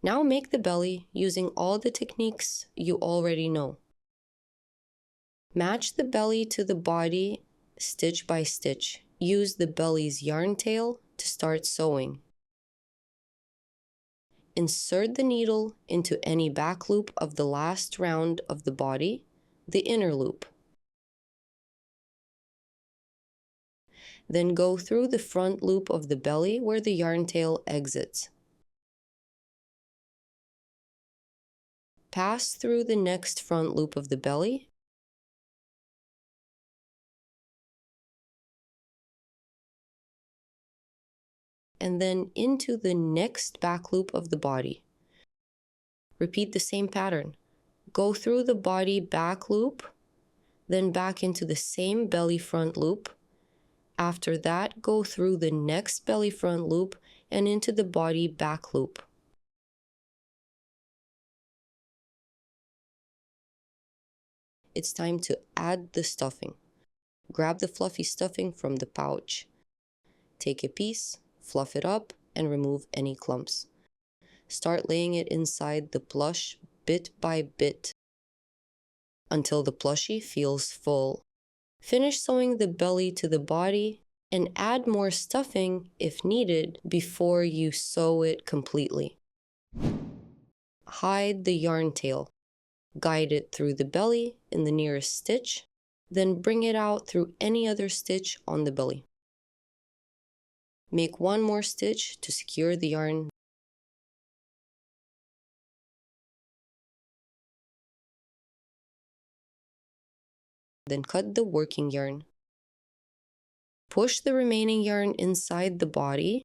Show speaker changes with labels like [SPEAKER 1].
[SPEAKER 1] Now make the belly using all the techniques you already know. Match the belly to the body stitch by stitch. Use the belly's yarn tail to start sewing. Insert the needle into any back loop of the last round of the body, the inner loop. Then go through the front loop of the belly where the yarn tail exits. Pass through the next front loop of the belly and then into the next back loop of the body. Repeat the same pattern. Go through the body back loop, then back into the same belly front loop. After that, go through the next belly front loop and into the body back loop. It's time to add the stuffing. Grab the fluffy stuffing from the pouch. Take a piece, fluff it up, and remove any clumps. Start laying it inside the plush bit by bit until the plushie feels full. Finish sewing the belly to the body and add more stuffing if needed before you sew it completely. Hide the yarn tail. Guide it through the belly in the nearest stitch, then bring it out through any other stitch on the belly. Make one more stitch to secure the yarn. Then cut the working yarn. Push the remaining yarn inside the body